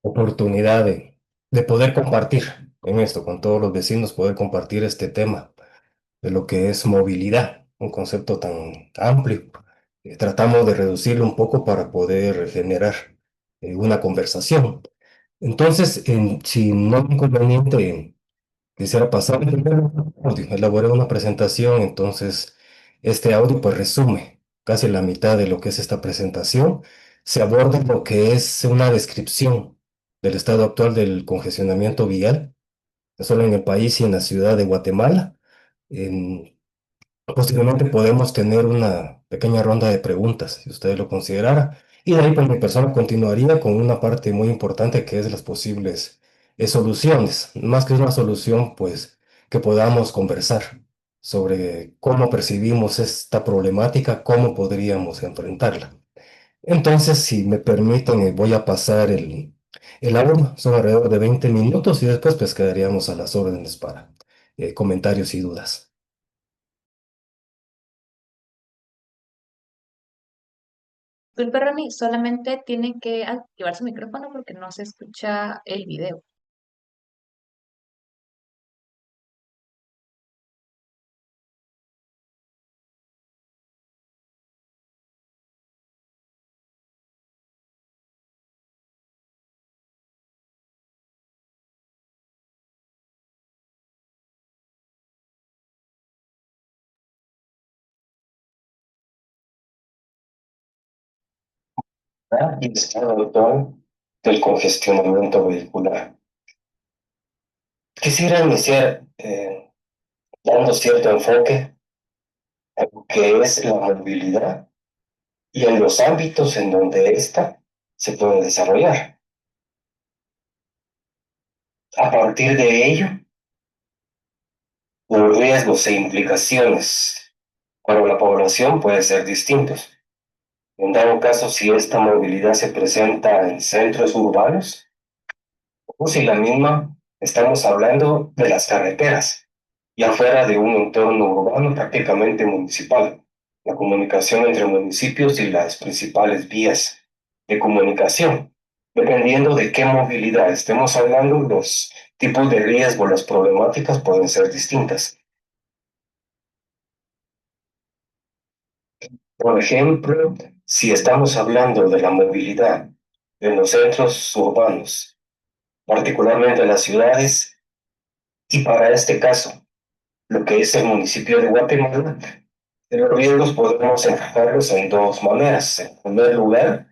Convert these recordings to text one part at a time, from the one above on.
oportunidad de poder compartir en esto con todos los vecinos, poder compartir este tema de lo que es movilidad, un concepto tan amplio. Tratamos de reducirlo un poco para poder generar una conversación. Entonces, si no hay inconveniente, quisiera pasar primero un audio. Elaboré una presentación, entonces este audio pues resume casi la mitad de lo que es esta presentación. Se aborda lo que es una descripción del estado actual del congestionamiento vial, no solo en el país y en la ciudad de Guatemala. En- Posteriormente podemos tener una pequeña ronda de preguntas, si usted lo considerara, y de ahí pues mi persona continuaría con una parte muy importante que es las posibles soluciones. Más que una solución, pues que podamos conversar sobre cómo percibimos esta problemática, cómo podríamos enfrentarla. Entonces, si me permiten, voy a pasar el audio, son alrededor de 20 minutos y después pues quedaríamos a las órdenes para comentarios y dudas. Disculpe, Ronnie, solamente tiene que activar su micrófono porque no se escucha el video. Y el estado actual del congestionamiento vehicular. Quisiera iniciar dando cierto enfoque a lo que es la movilidad y en los ámbitos en donde ésta se puede desarrollar. A partir de ello, los riesgos e implicaciones para la población pueden ser distintos. En dado caso, si esta movilidad se presenta en centros urbanos o si la misma estamos hablando de las carreteras, ya fuera de un entorno urbano prácticamente municipal, la comunicación entre municipios y las principales vías de comunicación. Dependiendo de qué movilidad estemos hablando, los tipos de riesgo, las problemáticas pueden ser distintas. Por ejemplo, si estamos hablando de la movilidad en los centros urbanos, particularmente en las ciudades, y para este caso, lo que es el municipio de Guatemala, los riesgos podemos enfocarlos en dos maneras. En primer lugar,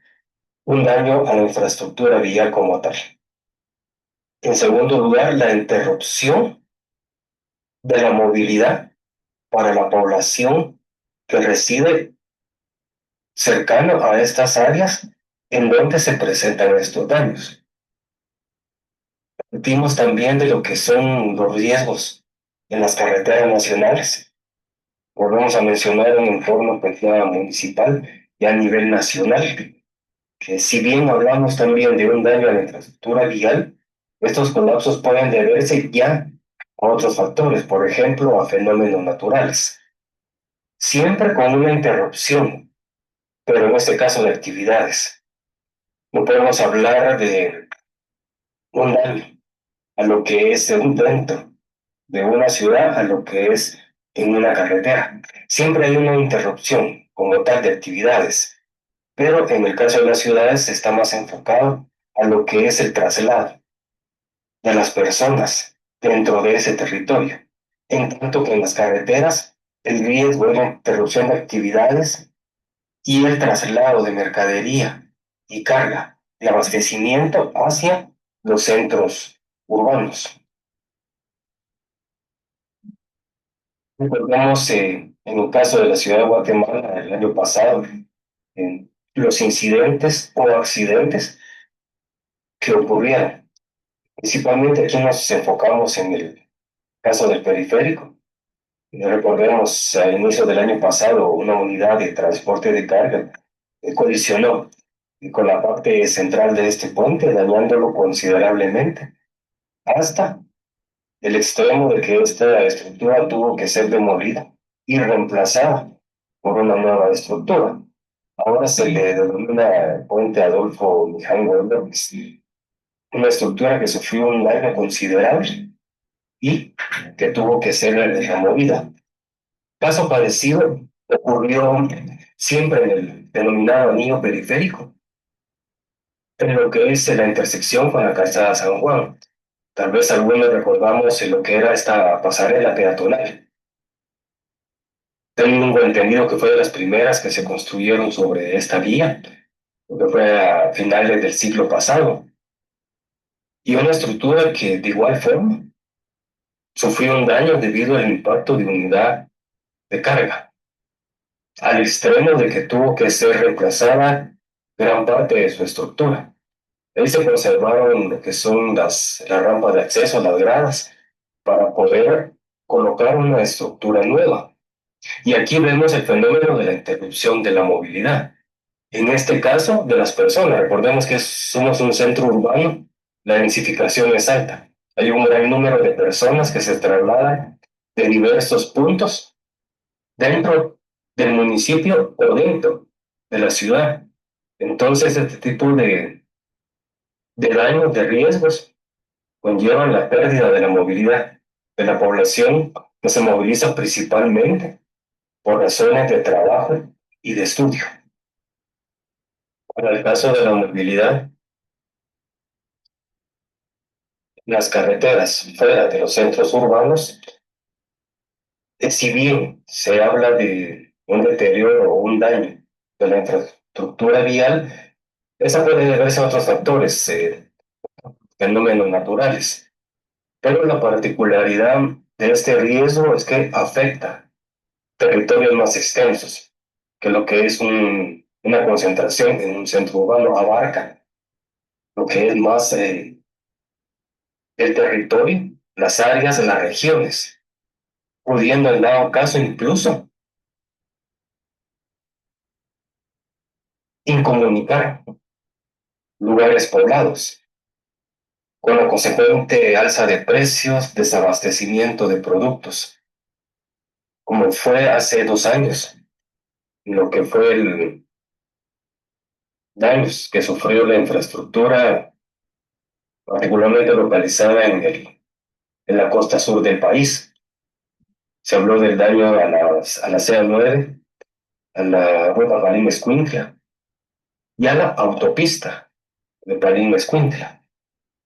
un daño a la infraestructura vial como tal. En segundo lugar, la interrupción de la movilidad para la población que reside cercano a estas áreas en donde se presentan estos daños. Partimos también de lo que son los riesgos en las carreteras nacionales. Volvemos a mencionar un entorno pues, ya municipal y a nivel nacional, que si bien hablamos también de un daño a la infraestructura vial, estos colapsos pueden deberse ya a otros factores, por ejemplo, a fenómenos naturales, siempre con una interrupción, pero en este caso de actividades. No podemos hablar de un daño a lo que es de un dentro de una ciudad a lo que es en una carretera. Siempre hay una interrupción como tal de actividades, pero en el caso de las ciudades está más enfocado a lo que es el traslado de las personas dentro de ese territorio. En tanto que en las carreteras, el riesgo de la interrupción de actividades y el traslado de mercadería y carga de abastecimiento hacia los centros urbanos. Recordemos en el caso de la ciudad de Guatemala el año pasado, los incidentes o accidentes que ocurrieron. Principalmente aquí nos enfocamos en el caso del periférico. Recordemos, al inicio del año pasado, una unidad de transporte de carga colisionó con la parte central de este puente, dañándolo considerablemente, hasta el extremo de que esta estructura tuvo que ser demolida y reemplazada por una nueva estructura. Ahora se le denomina Puente Adolfo Mijaín López. una estructura que sufrió un daño considerable y que tuvo que ser removida. Caso parecido ocurrió siempre en el denominado anillo periférico, en lo que es la intersección con la calzada San Juan. Tal vez algunos recordamos lo que era esta pasarela peatonal. Tengo entendido que fue de las primeras que se construyeron sobre esta vía, que fue a finales del siglo pasado, y una estructura que de igual forma sufrió un daño debido al impacto de unidad de carga, al extremo de que tuvo que ser reemplazada gran parte de su estructura. Ahí se conservaron lo que son las rampas de acceso, las gradas, para poder colocar una estructura nueva. Y aquí vemos el fenómeno de la interrupción de la movilidad. En este caso, de las personas. Recordemos que somos un centro urbano, la densificación es alta. Hay un gran número de personas que se trasladan de diversos puntos dentro del municipio o dentro de la ciudad. Entonces, este tipo de daños, de riesgos, conllevan la pérdida de la movilidad de la población que se moviliza principalmente por razones de trabajo y de estudio. Para el caso de la movilidad, las carreteras fuera de los centros urbanos, si bien se habla de un deterioro o un daño de la infraestructura vial, esa puede deberse a otros factores, fenómenos naturales. Pero la particularidad de este riesgo es que afecta territorios más extensos, que lo que es una concentración en un centro urbano abarca lo que es más el territorio, las áreas, las regiones, pudiendo en dado caso incluso incomunicar lugares poblados, con la consecuente alza de precios, desabastecimiento de productos, como fue hace 2 años, lo que fue el daños que sufrió la infraestructura, particularmente localizada en la costa sur del país. Se habló del daño a la CA9, a la ruta Palín-Escuintla y a la autopista de Palín-Escuintla.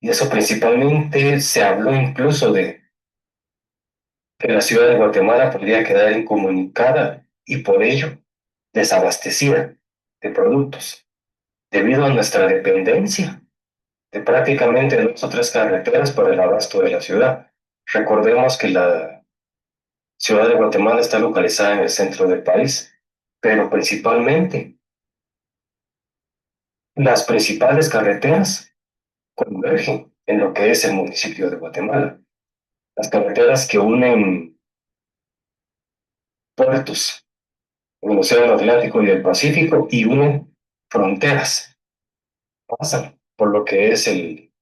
Y eso principalmente se habló incluso de que la ciudad de Guatemala podría quedar incomunicada y por ello desabastecida de productos, debido a nuestra dependencia de prácticamente 2 o 3 carreteras para el abasto de la ciudad. Recordemos que la ciudad de Guatemala está localizada en el centro del país, pero principalmente las principales carreteras convergen en lo que es el municipio de Guatemala. Las carreteras que unen puertos en el Océano Atlántico y el Pacífico y unen fronteras, pasan por lo que es el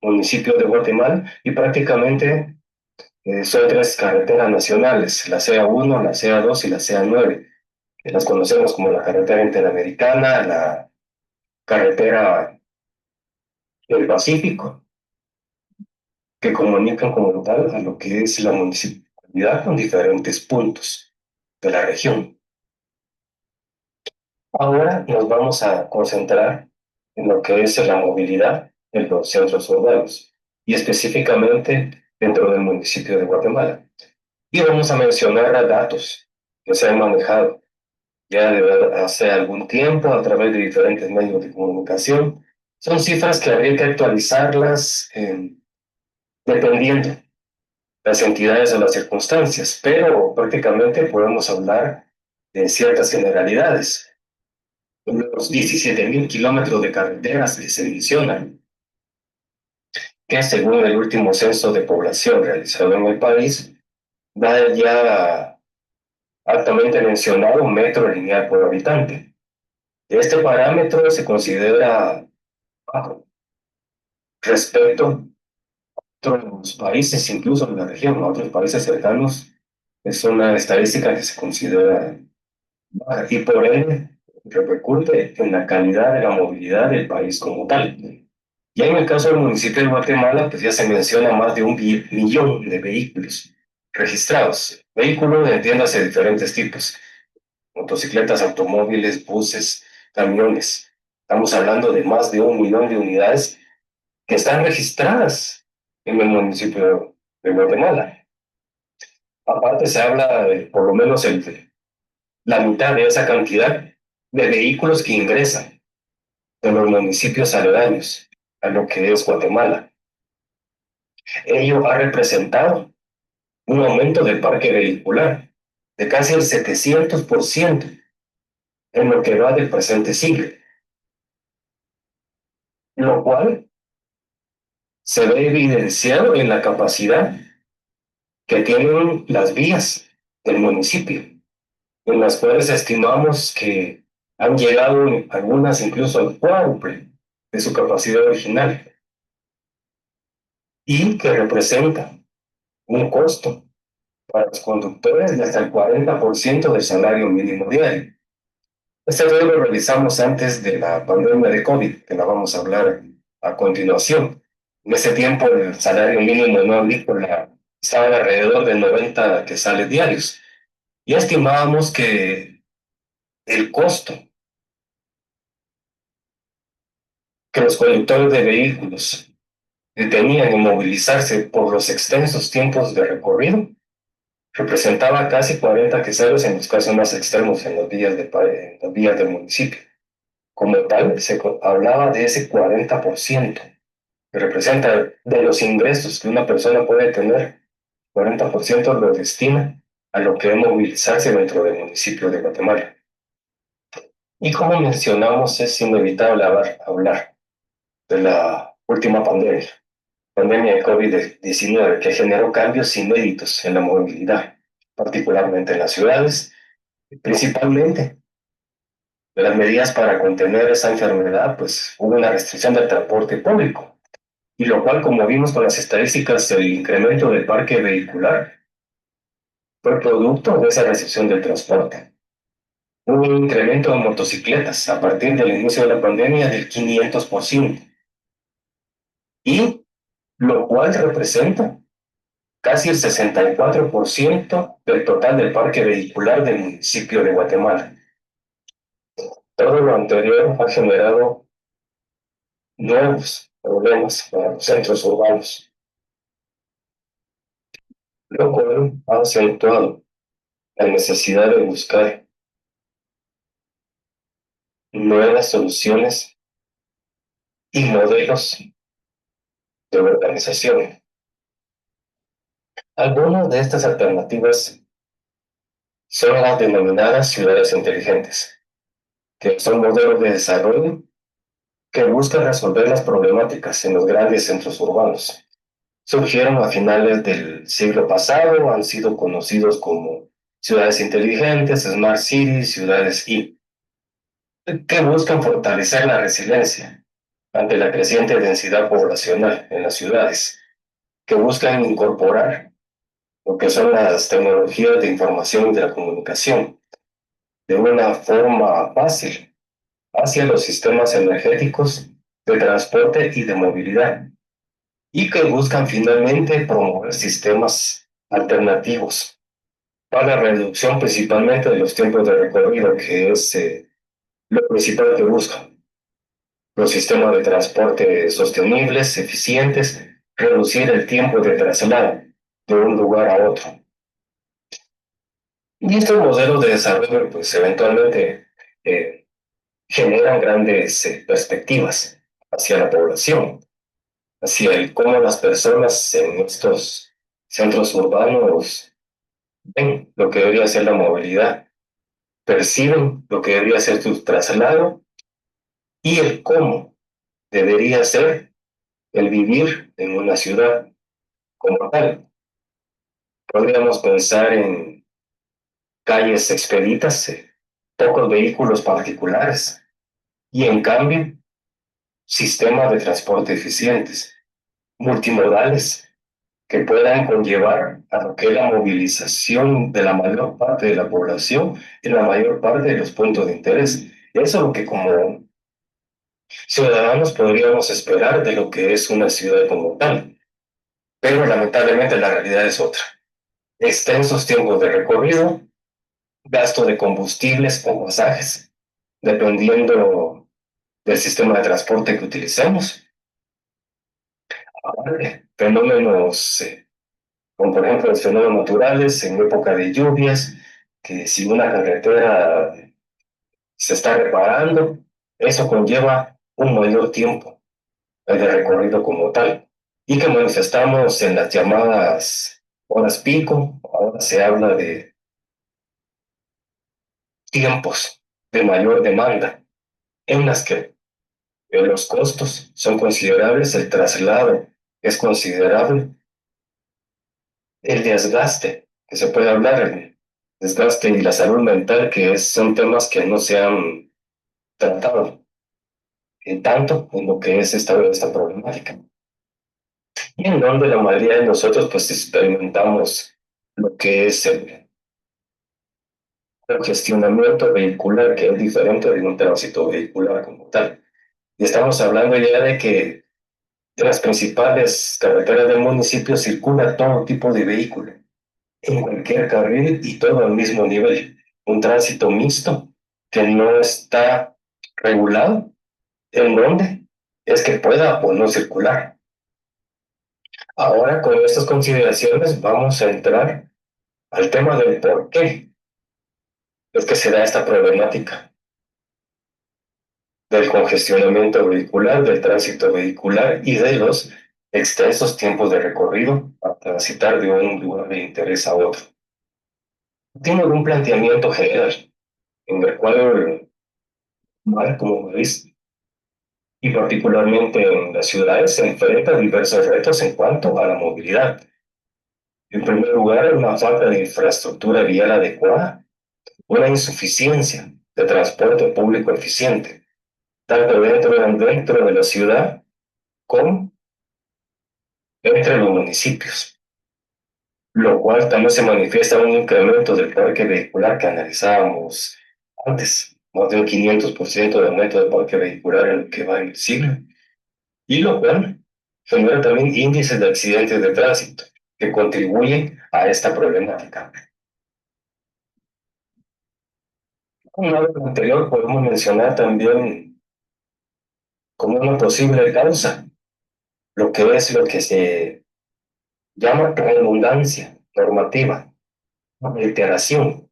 municipio de Guatemala y prácticamente son 3 carreteras nacionales, la CA1, la CA2 y la CA9, que las conocemos como la carretera interamericana, la carretera del Pacífico, que comunican como tal a lo que es la municipalidad con diferentes puntos de la región. Ahora nos vamos a concentrar en lo que es la movilidad en los centros urbanos y específicamente dentro del municipio de Guatemala. Y vamos a mencionar datos que se han manejado ya de hace algún tiempo a través de diferentes medios de comunicación. Son cifras que habría que actualizarlas dependiendo las entidades o las circunstancias, pero prácticamente podemos hablar de ciertas generalidades. Unos 17.000 kilómetros de carreteras que se mencionan, que según el último censo de población realizado en el país, da ya altamente mencionado un metro lineal por habitante. Este parámetro se considera bajo respecto a otros países, incluso en la región, a otros países cercanos. Es una estadística que se considera baja y por ende repercute en la calidad de la movilidad del país como tal. Ya en el caso del municipio de Guatemala, pues ya se menciona más de 1 millón de vehículos registrados. Vehículos, entiéndase, de diferentes tipos: motocicletas, automóviles, buses, camiones. Estamos hablando de más de 1 millón de unidades que están registradas en el municipio de Guatemala. Aparte, se habla de por lo menos la mitad de esa cantidad de vehículos que ingresan de los municipios aledaños a lo que es Guatemala. Ello ha representado un aumento del parque vehicular de casi el 700% en lo que va del presente siglo, lo cual se ve evidenciado en la capacidad que tienen las vías del municipio, en las cuales estimamos que han llegado algunas incluso al cuádruple de su capacidad original, y que representa un costo para los conductores de hasta el 40% del salario mínimo diario. Este estudio lo realizamos antes de la pandemia de COVID, que la vamos a hablar a continuación. En ese tiempo el salario mínimo no agrícola estaba alrededor de 90 quetzales diarios, y estimábamos que el costo que los conductores de vehículos tenían en movilizarse por los extensos tiempos de recorrido representaba casi 40 quetzales en los casos más extremos, en en las vías del municipio. Como tal, se hablaba de ese 40% que representa de los ingresos que una persona puede tener. 40% lo destina a lo que es movilizarse dentro del municipio de Guatemala. Y como mencionamos, es inevitable hablar de la última pandemia de COVID-19, que generó cambios inéditos en la movilidad, particularmente en las ciudades, principalmente. De las medidas para contener esa enfermedad, pues hubo una restricción del transporte público, y lo cual, como vimos con las estadísticas, el incremento del parque vehicular fue producto de esa restricción del transporte. Hubo un incremento de motocicletas a partir del inicio de la pandemia del 500%, y lo cual representa casi el 64% del total del parque vehicular del municipio de Guatemala. Todo lo anterior ha generado nuevos problemas para los centros urbanos, lo cual ha acentuado la necesidad de buscar nuevas soluciones y modelos de organización. Algunas de estas alternativas son las denominadas ciudades inteligentes, que son modelos de desarrollo que buscan resolver las problemáticas en los grandes centros urbanos. Surgieron a finales del siglo pasado, han sido conocidos como ciudades inteligentes, smart cities, ciudades I, que buscan fortalecer la resiliencia ante la creciente densidad poblacional en las ciudades, que buscan incorporar lo que son las tecnologías de información y de la comunicación de una forma fácil hacia los sistemas energéticos de transporte y de movilidad, y que buscan finalmente promover sistemas alternativos para la reducción principalmente de los tiempos de recorrido, que es lo principal que buscan. Los sistemas de transporte sostenibles, eficientes, reducir el tiempo de traslado de un lugar a otro. Y estos modelos de desarrollo, pues eventualmente generan grandes perspectivas hacia la población, hacia el cómo las personas en estos centros urbanos ven lo que debería ser la movilidad, perciben lo que debería ser su traslado, y el cómo debería ser el vivir en una ciudad como tal. Podríamos pensar en calles expeditas, pocos vehículos particulares, y en cambio sistemas de transporte eficientes, multimodales, que puedan conllevar a lo que es la movilización de la mayor parte de la población en la mayor parte de los puntos de interés. Eso es lo que como ciudadanos podríamos esperar de lo que es una ciudad como tal, pero lamentablemente la realidad es otra. Extensos tiempos de recorrido, gasto de combustibles o pasajes, dependiendo del sistema de transporte que utilicemos. Fenómenos, como por ejemplo los fenómenos naturales en época de lluvias, que si una carretera se está reparando, eso conlleva un mayor tiempo de recorrido como tal, y que manifestamos en las llamadas horas pico. Ahora se habla de tiempos de mayor demanda, en las que los costos son considerables, el traslado es considerable, el desgaste, que se puede hablar, el desgaste y la salud mental, son temas que no se han tratado tanto en lo que es esta problemática. Y en donde la mayoría de nosotros pues experimentamos lo que es el gestionamiento vehicular, que es diferente de un tránsito vehicular como tal. Y estamos hablando ya de que en las principales carreteras del municipio circula todo tipo de vehículo, en cualquier carril y todo al mismo nivel. Un tránsito mixto que no está regulado en donde es que pueda o no circular. Ahora, con estas consideraciones, vamos a entrar al tema del por qué es que se da esta problemática del congestionamiento vehicular, del tránsito vehicular y de los extensos tiempos de recorrido para transitar de un lugar de interés a otro. Tiene un planteamiento general en el cual, como veis, y particularmente en las ciudades, se enfrenta a diversos retos en cuanto a la movilidad. En primer lugar, una falta de infraestructura vial adecuada, una insuficiencia de transporte público eficiente, tanto dentro de la ciudad como entre los municipios, lo cual también se manifiesta un incremento del parque vehicular que analizábamos antes, más de un 500% de aumento del parque vehicular en lo que va en el siglo, y lo cual genera también índices de accidentes de tránsito que contribuyen a esta problemática. Con lo anterior podemos mencionar también como una posible causa lo que se llama redundancia normativa, reiteración,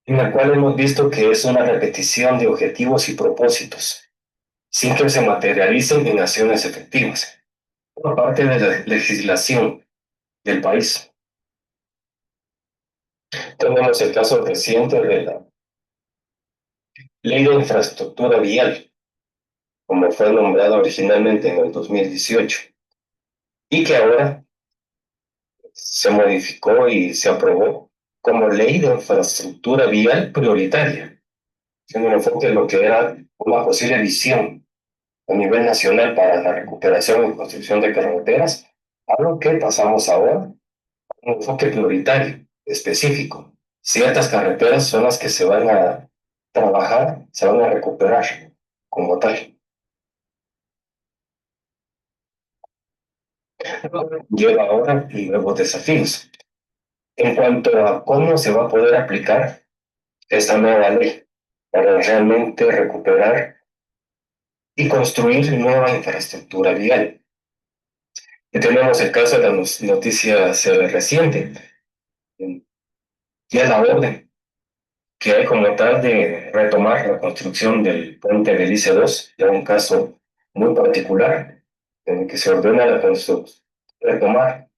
en la cual hemos visto que es una repetición de objetivos y propósitos, sin que se materialicen en acciones efectivas, por parte de la legislación del país. Tenemos el caso reciente de la Ley de Infraestructura Vial, como fue nombrada originalmente en el 2018, y que ahora se modificó y se aprobó como Ley de Infraestructura Vial Prioritaria, siendo un enfoque de lo que era una posible visión a nivel nacional para la recuperación y construcción de carreteras, a lo que pasamos ahora, un enfoque prioritario, específico. Ciertas carreteras son las que se van a trabajar, se van a recuperar como tal. Lleva ahora nuevos desafíos en cuanto a cómo se va a poder aplicar esta nueva ley para realmente recuperar y construir nueva infraestructura vial. Y tenemos el caso de las noticias reciente, ya la orden que hay como tal de retomar la construcción del puente del IC2, ya un caso muy particular, en el que se ordena retomar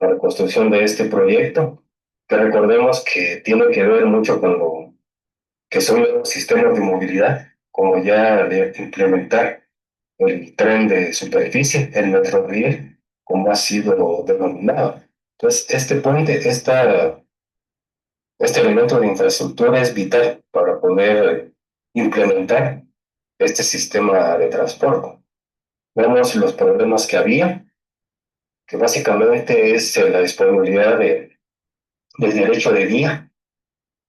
la reconstrucción de este proyecto, que recordemos que tiene que ver mucho con lo que son los sistemas de movilidad, como ya de implementar el tren de superficie, el Metrorail, como ha sido denominado. Entonces, este puente, este elemento de infraestructura es vital para poder implementar este sistema de transporte. Vemos los problemas que había, que básicamente es la disponibilidad del derecho de vía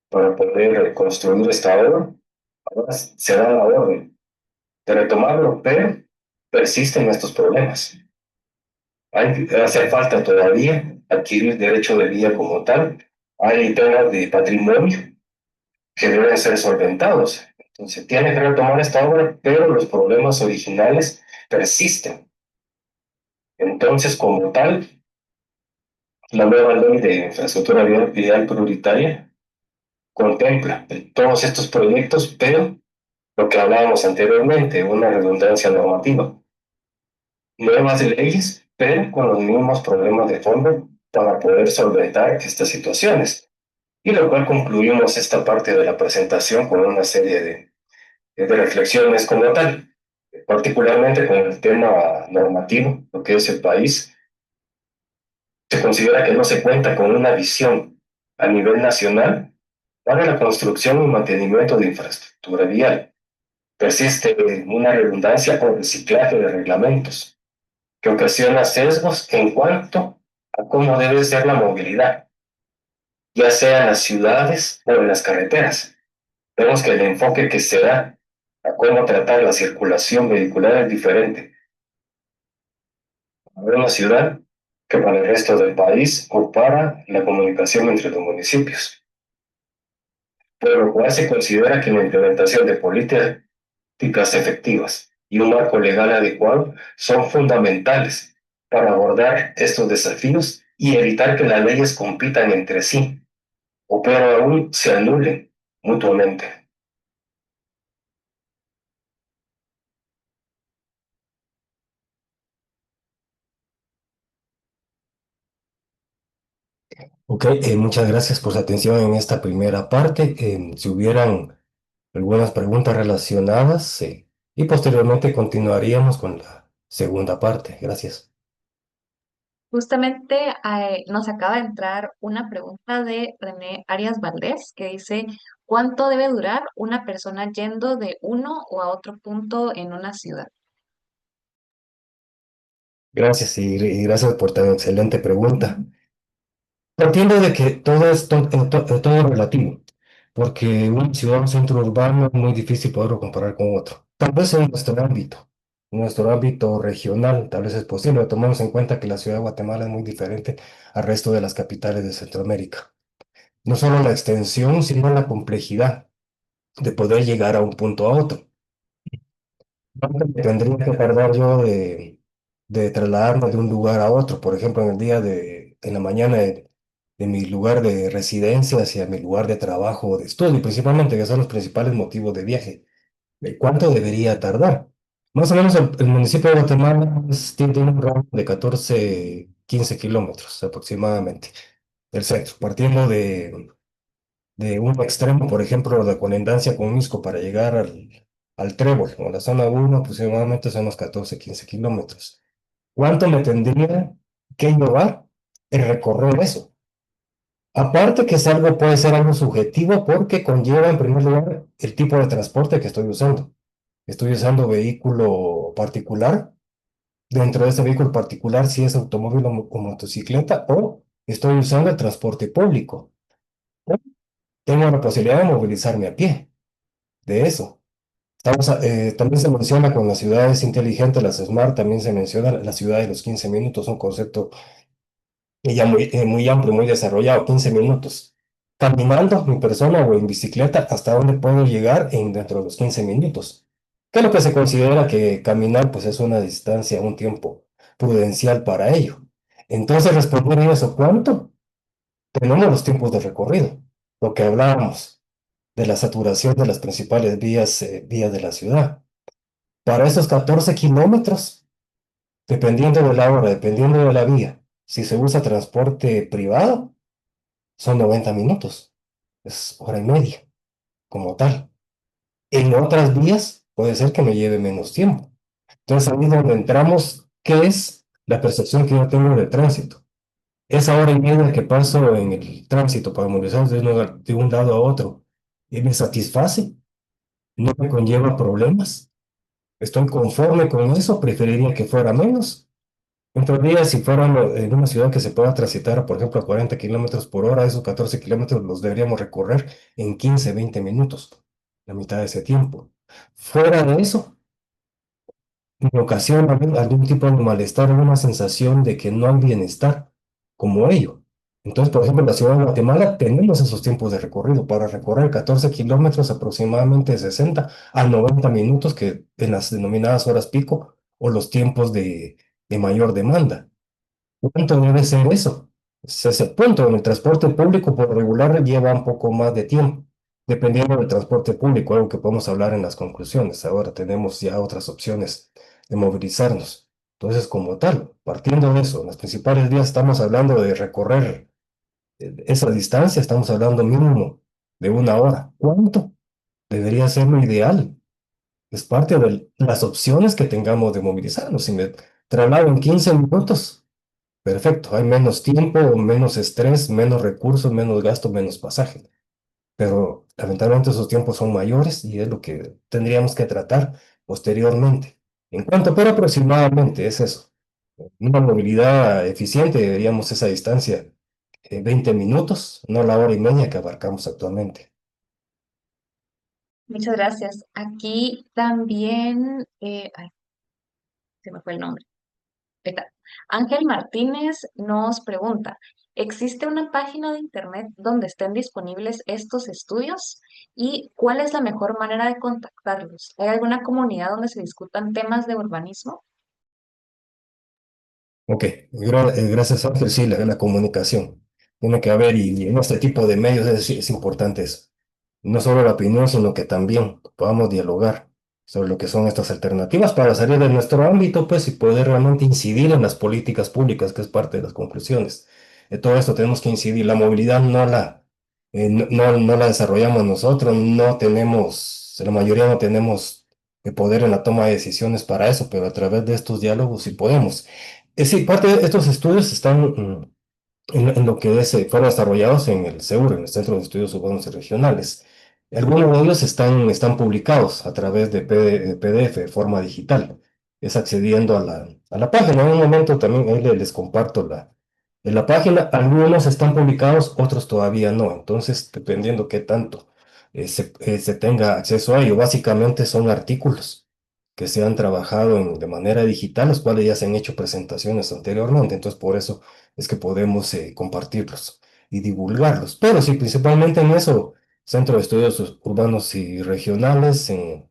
para poder construir esta obra. Ahora se da la orden de retomarlo, pero persisten estos problemas. Hace falta todavía adquirir derecho de vía como tal. Hay temas de patrimonio que deben ser solventados. Entonces, tiene que retomar esta obra, pero los problemas originales persisten. Entonces, como tal, la nueva ley de infraestructura vial prioritaria contempla todos estos proyectos, pero lo que hablábamos anteriormente, una redundancia normativa, nuevas leyes, pero con los mismos problemas de fondo para poder solventar estas situaciones. Y lo cual concluimos esta parte de la presentación con una serie de reflexiones como tal, particularmente con el tema normativo, lo que es el país. Se considera que no se cuenta con una visión a nivel nacional para la construcción y mantenimiento de infraestructura vial. Persiste una redundancia o reciclaje de reglamentos que ocasiona sesgos en cuanto a cómo debe ser la movilidad, ya sea en las ciudades o en las carreteras. Vemos que el enfoque que se da a cómo tratar la circulación vehicular es diferente para una ciudad que para el resto del país o para la comunicación entre los municipios. Por lo cual se considera que la implementación de políticas efectivas y un marco legal adecuado son fundamentales para abordar estos desafíos y evitar que las leyes compitan entre sí o peor aún se anulen mutuamente. Ok, muchas gracias por su atención en esta primera parte. Si hubieran algunas preguntas relacionadas, y posteriormente continuaríamos con la segunda parte. Gracias. Justamente nos acaba de entrar una pregunta de René Arias Valdés que dice, ¿cuánto debe durar una persona yendo de uno o a otro punto en una ciudad? Gracias y gracias por tan excelente pregunta. Partiendo de que todo todo es relativo, porque una ciudad, un centro urbano, es muy difícil poderlo comparar con otro. Tal vez en nuestro ámbito regional, tal vez es posible. Tomamos en cuenta que la ciudad de Guatemala es muy diferente al resto de las capitales de Centroamérica. No solo la extensión, sino la complejidad de poder llegar a un punto a otro. ¿Cuánto me tendría que tardar yo de trasladarme de un lugar a otro? Por ejemplo, en la mañana de mi lugar de residencia hacia mi lugar de trabajo o de estudio, principalmente, que son los principales motivos de viaje. ¿De cuánto debería tardar? Más o menos el municipio de Guatemala tiene un rango de 14 15 kilómetros aproximadamente del centro, partiendo de un extremo, por ejemplo, de Colindancia con Misco para llegar al Trébol o la zona uno aproximadamente son unos 14 15 kilómetros. ¿Cuánto me tendría que llevar el recorrer eso? Aparte que es algo, puede ser algo subjetivo porque conlleva en primer lugar el tipo de transporte que estoy usando. Estoy usando vehículo particular. Dentro de ese vehículo particular, si es automóvil o motocicleta, o estoy usando el transporte público. O tengo la posibilidad de movilizarme a pie. De eso. También se menciona con las ciudades inteligentes, las smart, también se menciona la ciudad de los 15 minutos, un concepto ya muy amplio, muy desarrollado, 15 minutos. Caminando mi persona o en bicicleta, ¿hasta dónde puedo llegar dentro de los 15 minutos? Que es lo que se considera que caminar pues es una distancia, un tiempo prudencial para ello. Entonces, responder a eso, ¿cuánto? Tenemos los tiempos de recorrido, lo que hablábamos de la saturación de las principales vías de la ciudad. Para esos 14 kilómetros, dependiendo de la hora, dependiendo de la vía, si se usa transporte privado, son 90 minutos, es hora y media, como tal. En otras vías puede ser que me lleve menos tiempo. Entonces ahí es donde entramos, ¿qué es la percepción que yo tengo del tránsito? Esa hora y media que paso en el tránsito para movilizarme de un lado a otro, ¿y me satisface? ¿No me conlleva problemas? ¿Estoy conforme con eso? Preferiría que fuera menos. Entonces, si fuéramos en una ciudad que se pueda transitar, por ejemplo, a 40 kilómetros por hora, esos 14 kilómetros los deberíamos recorrer en 15 20 minutos, la mitad de ese tiempo. Fuera de eso, me ocasiona algún tipo de malestar o una sensación de que no hay bienestar como ello. Entonces, por ejemplo, en la ciudad de Guatemala tenemos esos tiempos de recorrido para recorrer 14 kilómetros, aproximadamente 60 a 90 minutos, que en las denominadas horas pico o los tiempos de mayor demanda. ¿Cuánto debe ser eso? Es ese punto. En el transporte público por regular lleva un poco más de tiempo, dependiendo del transporte público, algo que podemos hablar en las conclusiones. Ahora tenemos ya otras opciones de movilizarnos. Entonces, como tal, partiendo de eso, en las principales vías estamos hablando de recorrer esa distancia, estamos hablando mínimo de una hora. ¿Cuánto debería ser lo ideal? Es parte de las opciones que tengamos de movilizarnos. Si me traslado en 15 minutos. Perfecto, hay menos tiempo, menos estrés, menos recursos, menos gasto, menos pasaje. Pero lamentablemente esos tiempos son mayores y es lo que tendríamos que tratar posteriormente. En cuanto, pero aproximadamente es eso. Una movilidad eficiente, deberíamos esa distancia 20 minutos, no la hora y media que abarcamos actualmente. Muchas gracias. Aquí también, ay, se me fue el nombre. Ahí está. Ángel Martínez nos pregunta, ¿existe una página de internet donde estén disponibles estos estudios? ¿Y cuál es la mejor manera de contactarlos? ¿Hay alguna comunidad donde se discutan temas de urbanismo? Ok, gracias Ángel, sí, la comunicación. Tiene que haber y en este tipo de medios es importante eso. No solo la opinión, sino que también podamos dialogar sobre lo que son estas alternativas para salir de nuestro ámbito, pues, y poder realmente incidir en las políticas públicas, que es parte de las conclusiones. De todo esto tenemos que incidir. La movilidad no la desarrollamos nosotros, no tenemos, la mayoría no tenemos poder en la toma de decisiones para eso, pero a través de estos diálogos sí podemos. Sí, parte de estos estudios están en lo que es, fueron desarrollados en el CEUR, en el Centro de Estudios Urbanos y Regionales. Algunos de ellos están publicados a través de PDF, de forma digital. Es accediendo a la página. En un momento también ahí les comparto la página. Algunos están publicados, otros todavía no. Entonces, dependiendo qué tanto se tenga acceso a ello, básicamente son artículos que se han trabajado de manera digital, los cuales ya se han hecho presentaciones anteriormente. Entonces, por eso es que podemos compartirlos y divulgarlos. Pero sí, principalmente en eso, Centro de Estudios Urbanos y Regionales, en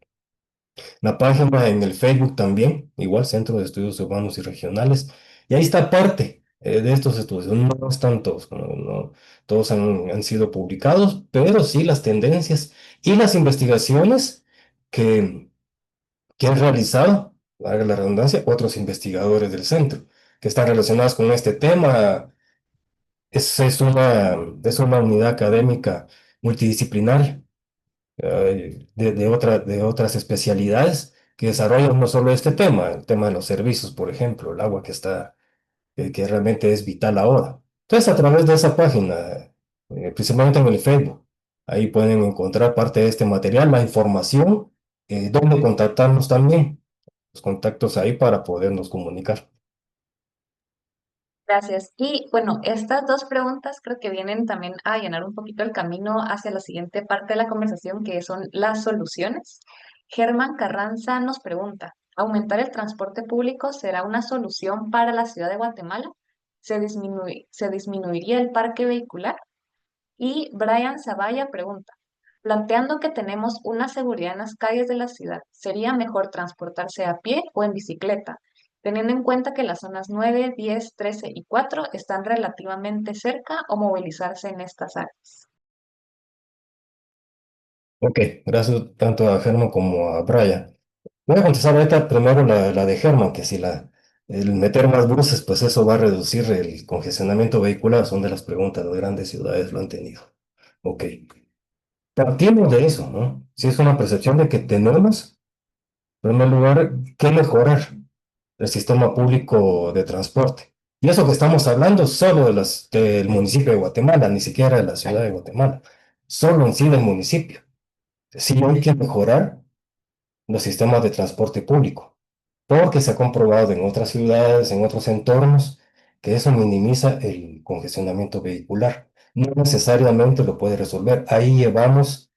la página, en el Facebook también, igual Centro de Estudios Urbanos y Regionales. Y ahí está parte de estos estudios. No están todos, todos han sido publicados, pero sí las tendencias y las investigaciones que, que han realizado, valga la redundancia, otros investigadores del centro, que están relacionados con este tema. Es una unidad académica multidisciplinaria de otras especialidades que desarrollan no solo este tema, el tema de los servicios, por ejemplo, el agua que realmente es vital ahora. Entonces, a través de esa página, principalmente en el Facebook, ahí pueden encontrar parte de este material, la información, dónde contactarnos también, los contactos ahí para podernos comunicar. Gracias. Y bueno, estas dos preguntas creo que vienen también a llenar un poquito el camino hacia la siguiente parte de la conversación, que son las soluciones. Germán Carranza nos pregunta, ¿aumentar el transporte público será una solución para la ciudad de Guatemala? ¿Se disminuiría el parque vehicular? Y Brian Zavalla pregunta, planteando que tenemos una seguridad en las calles de la ciudad, ¿sería mejor transportarse a pie o en bicicleta? Teniendo en cuenta que las zonas 9, 10, 13 y 4 están relativamente cerca o movilizarse en estas áreas. Ok, gracias tanto a Germán como a Brian. Voy a contestar ahorita primero la de Germán, que si el meter más buses, pues eso va a reducir el congestionamiento vehicular, son de las preguntas, las grandes ciudades lo han tenido. Ok, partimos de eso, ¿no? Si es una percepción de que tenemos, en primer lugar, que mejorar el sistema público de transporte. Y eso que estamos hablando solo del municipio de Guatemala, ni siquiera de la ciudad de Guatemala, solo en sí del municipio. Sí hay que mejorar los sistemas de transporte público, porque se ha comprobado en otras ciudades, en otros entornos, que eso minimiza el congestionamiento vehicular. No necesariamente lo puede resolver. Ahí llevamos,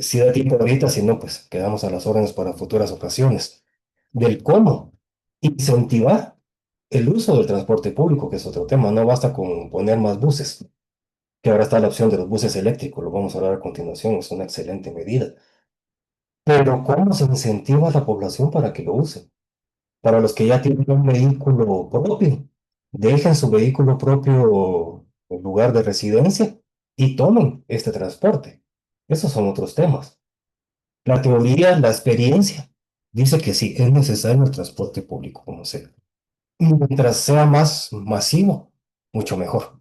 si da tiempo ahorita, si no, pues quedamos a las órdenes para futuras ocasiones. Del cómo. Incentivar el uso del transporte público, que es otro tema. No basta con poner más buses, que ahora está la opción de los buses eléctricos, lo vamos a hablar a continuación, es una excelente medida. Pero ¿cómo se incentiva a la población para que lo use? Para los que ya tienen un vehículo propio, dejen su vehículo propio en lugar de residencia y tomen este transporte. Esos son otros temas. La teoría, la experiencia, dice que sí, es necesario el transporte público, como sea. Mientras sea más masivo, mucho mejor.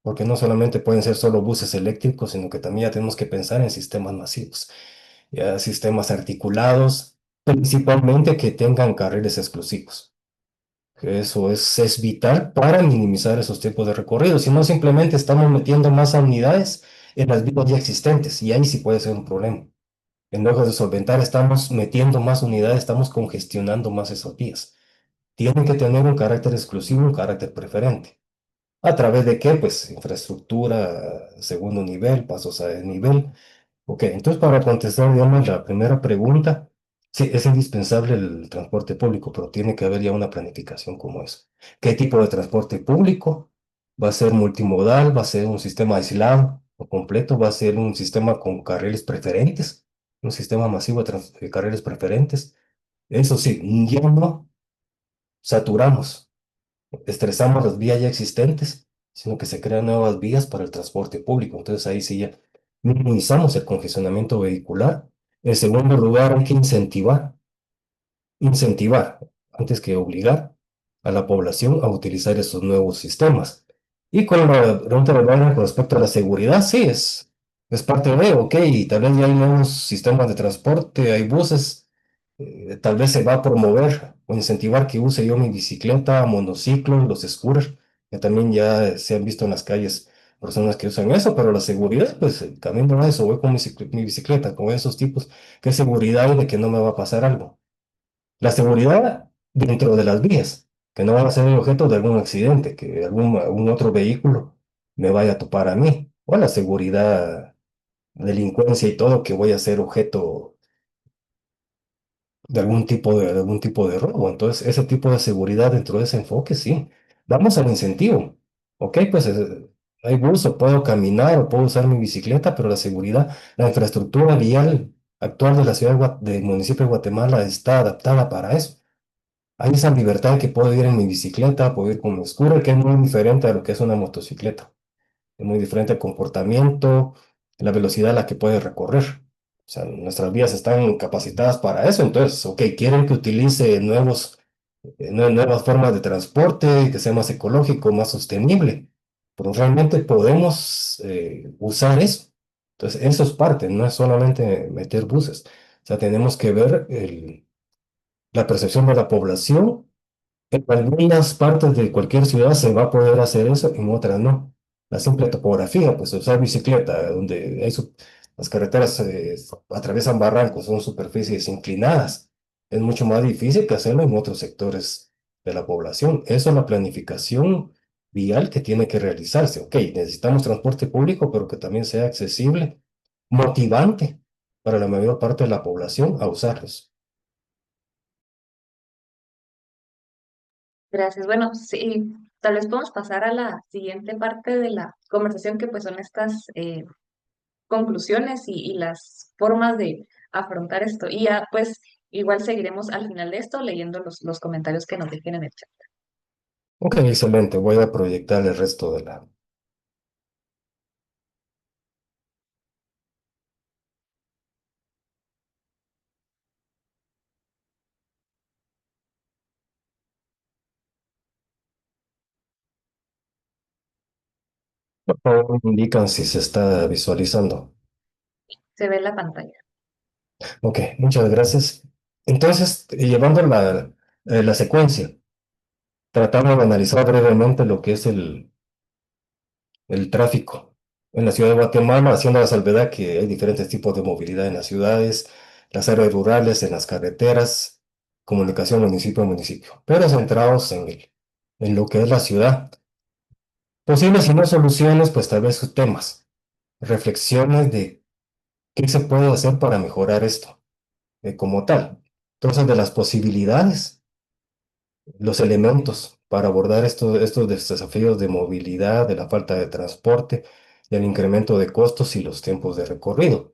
Porque no solamente pueden ser solo buses eléctricos, sino que también ya tenemos que pensar en sistemas masivos, ya sistemas articulados, principalmente que tengan carriles exclusivos. Que eso es vital para minimizar esos tipos de recorridos. Si no, simplemente estamos metiendo más unidades en las vías ya existentes y ahí sí puede ser un problema. En lugar de solventar, estamos metiendo más unidades, estamos congestionando más esas vías. Tienen que tener un carácter exclusivo, un carácter preferente. ¿A través de qué? Pues infraestructura, segundo nivel, pasos a desnivel. Ok, entonces para contestar, digamos, la primera pregunta, sí, es indispensable el transporte público, pero tiene que haber ya una planificación como eso. ¿Qué tipo de transporte público? ¿Va a ser multimodal? ¿Va a ser un sistema aislado o completo? ¿Va a ser un sistema con carriles preferentes? ¿Un sistema masivo de carriles preferentes? Eso sí, ya no saturamos, estresamos las vías ya existentes, sino que se crean nuevas vías para el transporte público. Entonces ahí sí ya minimizamos el congestionamiento vehicular. En segundo lugar, hay que incentivar, antes que obligar a la población a utilizar esos nuevos sistemas. Y con la pregunta de Bárbara con respecto a la seguridad, sí, es parte de, ok, y tal vez ya hay nuevos sistemas de transporte, hay buses, tal vez se va a promover o incentivar que use yo mi bicicleta, monociclo, los scooters, que también ya se han visto en las calles personas que usan eso, pero la seguridad, pues camino a eso, voy con mi bicicleta, con esos tipos, ¿qué seguridad hay de que no me va a pasar algo? La seguridad dentro de las vías, que no van a ser el objeto de algún accidente, que algún otro vehículo me vaya a topar a mí, o la seguridad, delincuencia y todo, que voy a ser objeto de algún tipo de robo. Entonces, ese tipo de seguridad dentro de ese enfoque, sí. Vamos al incentivo. Ok, pues hay bus, o puedo caminar, o puedo usar mi bicicleta, pero la seguridad, la infraestructura vial actual de la ciudad del municipio de Guatemala está adaptada para eso. Hay esa libertad que puedo ir en mi bicicleta, puedo ir con mi scooter, que es muy diferente a lo que es una motocicleta. Es muy diferente el comportamiento, la velocidad a la que puede recorrer. O sea, nuestras vías están capacitadas para eso. Entonces, ok, quieren que utilice nuevas formas de transporte, que sea más ecológico, más sostenible. Pero realmente podemos usar eso. Entonces, eso es parte, no es solamente meter buses. O sea, tenemos que ver la percepción de la población. En algunas partes de cualquier ciudad se va a poder hacer eso, en otras no. La simple topografía, pues usar bicicleta, donde las carreteras atraviesan barrancos, son superficies inclinadas, es mucho más difícil que hacerlo en otros sectores de la población. Eso es la planificación vial que tiene que realizarse. Ok, necesitamos transporte público, pero que también sea accesible, motivante para la mayor parte de la población a usarlos. Gracias. Bueno, sí, tal vez podemos pasar a la siguiente parte de la conversación, que pues son estas conclusiones y las formas de afrontar esto. Y ya pues igual seguiremos al final de esto leyendo los comentarios que nos dejen en el chat. Ok, excelente. Voy a proyectar el resto de la. Por favor, me indican si se está visualizando. Se ve la pantalla. Ok, muchas gracias. Entonces, llevando la secuencia, tratamos de analizar brevemente lo que es el tráfico en la ciudad de Guatemala, haciendo la salvedad que hay diferentes tipos de movilidad en las ciudades, las áreas rurales, en las carreteras, comunicación municipio a municipio, pero centrados en lo que es la ciudad. Posibles y no soluciones, pues tal vez sus temas, reflexiones de qué se puede hacer para mejorar esto como tal. Entonces, de las posibilidades. los elementos para abordar estos desafíos de movilidad, de la falta de transporte, del incremento de costos y los tiempos de recorrido.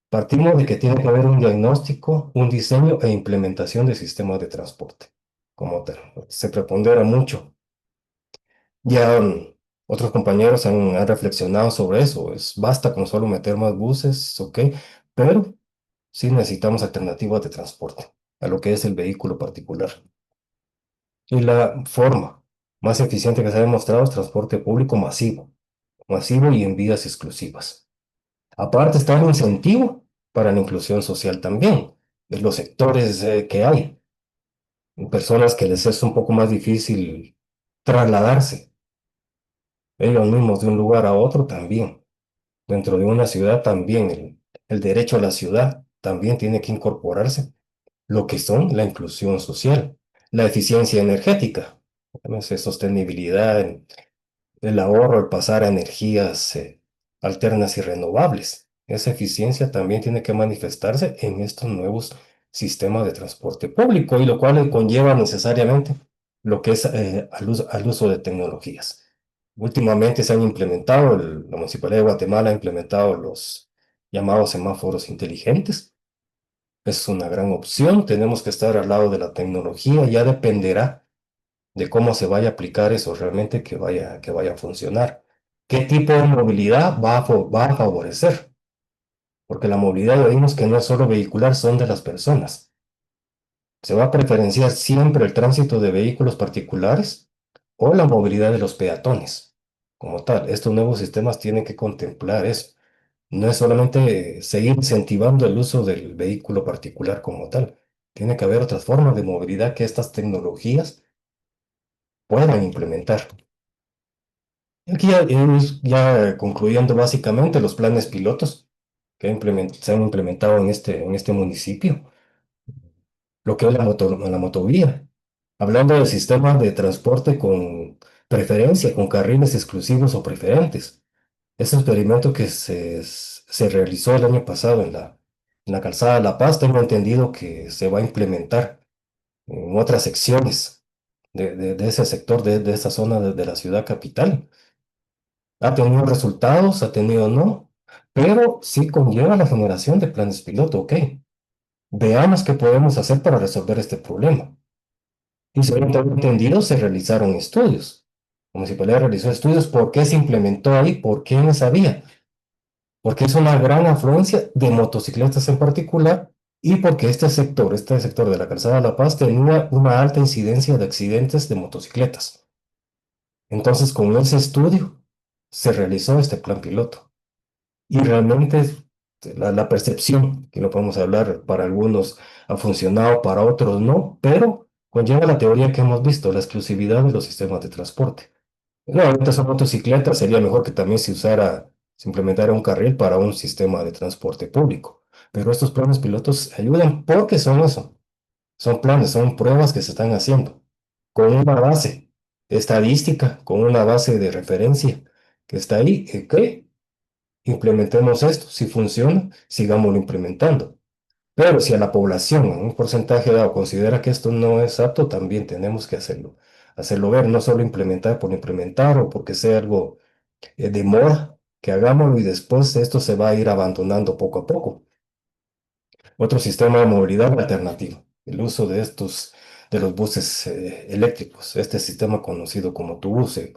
Partimos de que tiene que haber un diagnóstico, un diseño e implementación de sistemas de transporte como tal. Se prepondera mucho. Ya otros compañeros han reflexionado sobre eso. Basta con solo meter más buses, ok, pero sí necesitamos alternativas de transporte a lo que es el vehículo particular. Y la forma más eficiente que se ha demostrado es transporte público masivo, masivo y en vías exclusivas. Aparte está el incentivo para la inclusión social también, de los sectores que hay, personas que les es un poco más difícil trasladarse, ellos mismos de un lugar a otro también, dentro de una ciudad también, el derecho a la ciudad también tiene que incorporarse lo que son la inclusión social, la eficiencia energética, llámese sostenibilidad, el ahorro, el pasar a energías alternas y renovables. Esa eficiencia también tiene que manifestarse en estos nuevos sistemas de transporte público y lo cual conlleva necesariamente lo que es al uso de tecnologías. Últimamente se han implementado, la Municipalidad de Guatemala ha implementado los llamados semáforos inteligentes. Es una gran opción, tenemos que estar al lado de la tecnología, ya dependerá de cómo se vaya a aplicar eso realmente que vaya a funcionar. ¿Qué tipo de movilidad va a favorecer? Porque la movilidad ya vimos que no es solo vehicular, son de las personas. ¿Se va a preferenciar siempre el tránsito de vehículos particulares o la movilidad de los peatones? Como tal, estos nuevos sistemas tienen que contemplar eso. No es solamente seguir incentivando el uso del vehículo particular como tal. Tiene que haber otras formas de movilidad que estas tecnologías puedan implementar. Aquí ya concluyendo básicamente los planes pilotos que se han implementado en este municipio, lo que es la motovía. Hablando de sistemas de transporte con preferencia, con carriles exclusivos o preferentes. Ese experimento que se realizó el año pasado en la calzada de La Paz, tengo entendido que se va a implementar en otras secciones de ese sector, de esa zona de la ciudad capital. Ha tenido resultados, ha tenido no, pero sí conlleva la generación de planes piloto, ok. Veamos qué podemos hacer para resolver este problema. Y según tengo entendido, se realizaron estudios. La municipalidad realizó estudios, ¿por qué se implementó ahí? ¿Por qué en esa vía? Porque es una gran afluencia de motocicletas en particular y porque este sector de la Calzada de La Paz tenía una alta incidencia de accidentes de motocicletas. Entonces, con ese estudio se realizó este plan piloto. Y realmente la percepción, que lo podemos hablar, para algunos ha funcionado, para otros no, pero conlleva la teoría que hemos visto, la exclusividad de los sistemas de transporte. No, ahorita son motocicletas, sería mejor que también se implementara un carril para un sistema de transporte público. Pero estos planes pilotos ayudan porque son eso, son planes, son pruebas que se están haciendo con una base estadística, con una base de referencia que está ahí, que implementemos esto. Si funciona, sigámoslo implementando. Pero si a la población, en un porcentaje dado, considera que esto no es apto, también tenemos que hacerlo ver, no solo implementar por implementar o porque sea algo de moda, que hagámoslo y después esto se va a ir abandonando poco a poco. Otro sistema de movilidad alternativo, el uso de los buses eléctricos, este sistema conocido como Tubuse.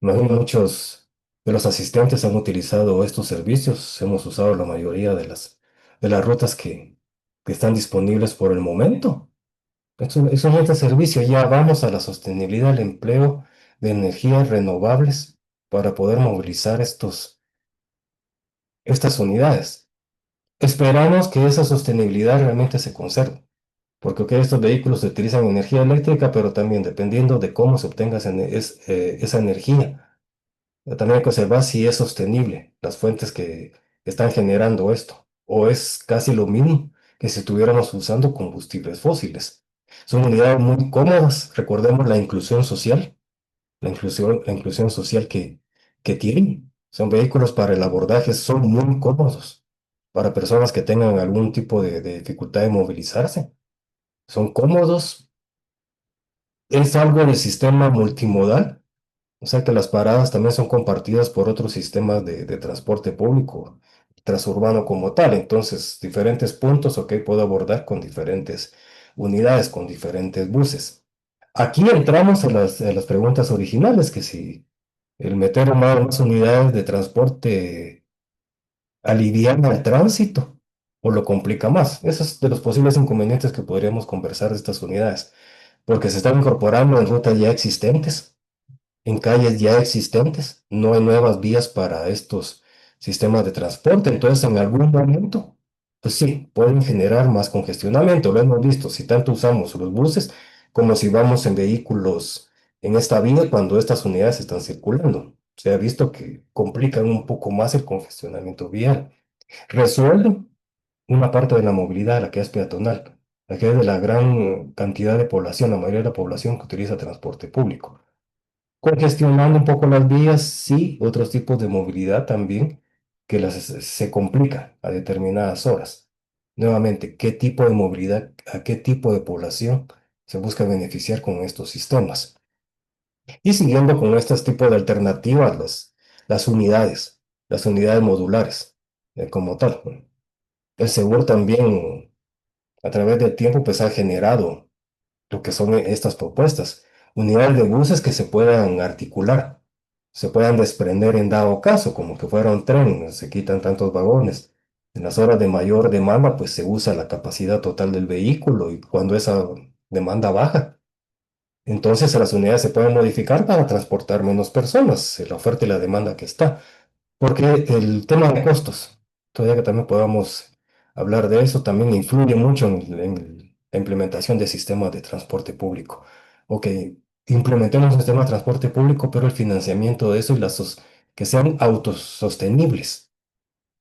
Imagino muchos de los asistentes han utilizado estos servicios, hemos usado la mayoría de las rutas que están disponibles por el momento. Es un buen servicio, ya vamos a la sostenibilidad, al empleo de energías renovables para poder movilizar estas unidades. Esperamos que esa sostenibilidad realmente se conserve, porque ok, estos vehículos utilizan energía eléctrica, pero también dependiendo de cómo se obtenga esa energía. También hay que observar si es sostenible las fuentes que están generando esto, o es casi lo mismo que si estuviéramos usando combustibles fósiles. Son unidades muy cómodas, recordemos la inclusión social, la inclusión social que tienen. Son vehículos para el abordaje, son muy cómodos para personas que tengan algún tipo de dificultad de movilizarse. Son cómodos, Es algo de sistema multimodal, o sea que las paradas también son compartidas por otros sistemas de transporte público, transurbano como tal. Entonces, diferentes puntos, ok, puedo abordar con diferentes unidades, con diferentes buses. Aquí entramos a las preguntas originales, que si el meter más unidades de transporte aliviana el tránsito o lo complica más. Esos es de los posibles inconvenientes que podríamos conversar de estas unidades, porque se están incorporando en rutas ya existentes, en calles ya existentes, no hay nuevas vías para estos sistemas de transporte, entonces en algún momento, pues sí, pueden generar más congestionamiento, lo hemos visto, si tanto usamos los buses como si vamos en vehículos en esta vía cuando estas unidades están circulando. Se ha visto que complican un poco más el congestionamiento vial. Resuelven una parte de la movilidad, la que es peatonal, la que es de la gran cantidad de población, la mayoría de la población que utiliza transporte público. Congestionando un poco las vías, sí, otros tipos de movilidad también, que se complica a determinadas horas. Nuevamente, ¿qué tipo de movilidad, a qué tipo de población se busca beneficiar con estos sistemas? Y siguiendo con estos tipos de alternativas, las unidades modulares, como tal. El seguro también, a través del tiempo, pues ha generado lo que son estas propuestas. Unidades de buses que se puedan articular, se puedan desprender en dado caso, como que fuera un tren, se quitan tantos vagones. En las horas de mayor demanda, pues se usa la capacidad total del vehículo y cuando esa demanda baja, entonces las unidades se pueden modificar para transportar menos personas, la oferta y la demanda que está. Porque el tema de costos, todavía que también podamos hablar de eso, también influye mucho en la implementación de sistemas de transporte público. Ok, implementemos un sistema de transporte público, pero el financiamiento de eso y que sean autosostenibles.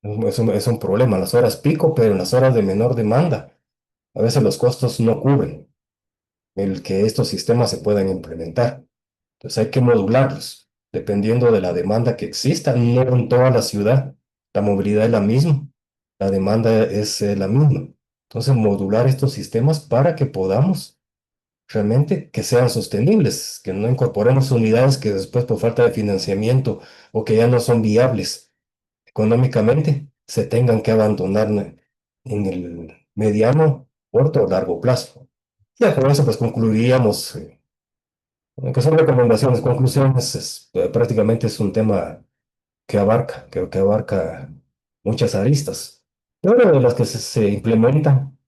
Es un problema en las horas pico, pero en las horas de menor demanda, a veces los costos no cubren el que estos sistemas se puedan implementar. Entonces hay que modularlos, dependiendo de la demanda que exista, no en toda la ciudad. La movilidad es la misma, la demanda es la misma. Entonces modular estos sistemas para que podamos realmente que sean sostenibles, que no incorporemos unidades que después por falta de financiamiento o que ya no son viables económicamente se tengan que abandonar en el mediano, corto o largo plazo. Ya con eso pues concluiríamos. Que son recomendaciones, conclusiones, prácticamente es un tema que abarca muchas aristas. Pero de las que se implementan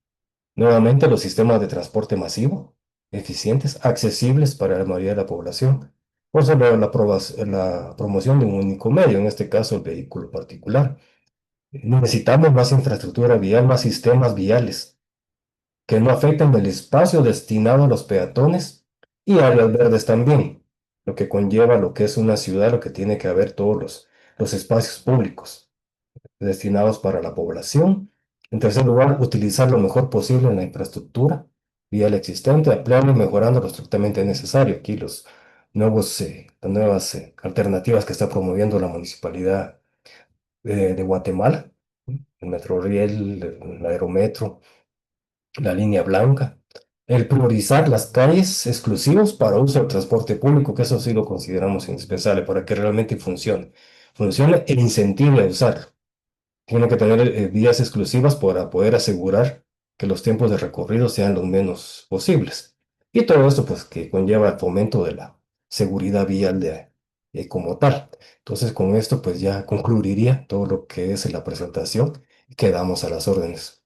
nuevamente los sistemas de transporte masivo, eficientes, accesibles para la mayoría de la población. Por eso la promoción de un único medio, en este caso el vehículo particular. Necesitamos más infraestructura vial, más sistemas viales que no afecten el espacio destinado a los peatones y áreas verdes también, lo que conlleva lo que es una ciudad, lo que tiene que haber todos los espacios públicos destinados para la población. En tercer lugar, utilizar lo mejor posible la infraestructura vial existente, ampliando y mejorando lo estrictamente necesario. Aquí las nuevas alternativas que está promoviendo la Municipalidad de Guatemala, el Metroriel, el Aerometro, la línea blanca, el priorizar las calles exclusivos para uso del transporte público, que eso sí lo consideramos indispensable para que realmente funcione. Funcione e incentive a usarlo. Tiene que tener vías exclusivas para poder asegurar que los tiempos de recorrido sean los menos posibles. Y todo esto, pues, que conlleva el fomento de la seguridad vial como tal. Entonces, con esto, pues, ya concluiría todo lo que es la presentación y quedamos a las órdenes.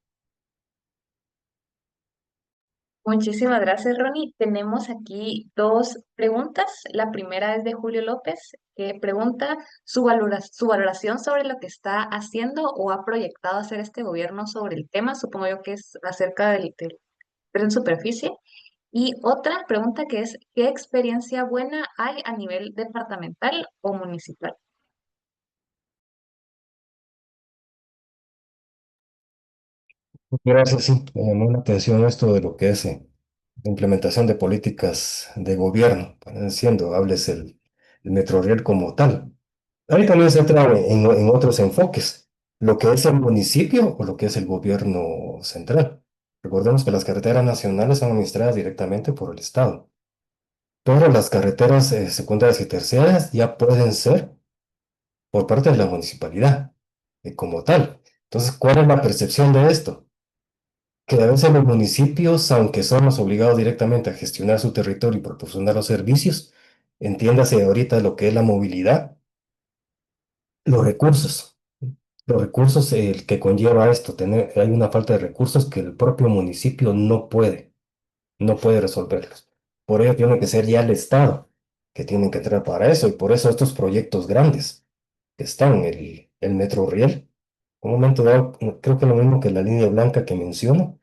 Muchísimas gracias, Ronnie. Tenemos aquí dos preguntas. La primera es de Julio López, que pregunta su valoración sobre lo que está haciendo o ha proyectado hacer este gobierno sobre el tema. Supongo yo que es acerca del tren superficie. Y otra pregunta que es, ¿qué experiencia buena hay a nivel departamental o municipal? Gracias, sí. Me llamó la atención esto de lo que es la implementación de políticas de gobierno, siendo, hables el Metroriel como tal. Ahí también se entra en otros enfoques, lo que es el municipio o lo que es el gobierno central. Recordemos que las carreteras nacionales son administradas directamente por el Estado. pero las carreteras secundarias y terciarias ya pueden ser por parte de la municipalidad como tal. Entonces, ¿cuál es la percepción de esto? Que a veces los municipios, aunque son los obligados directamente a gestionar su territorio y proporcionar los servicios, entiéndase ahorita lo que es la movilidad, los recursos. Los recursos, el que conlleva esto, hay una falta de recursos que el propio municipio no puede resolverlos. Por ello tiene que ser ya el Estado que tiene que entrar para eso, y por eso estos proyectos grandes que están, el Metro Riel, un momento dado, creo que lo mismo que la línea blanca que menciono,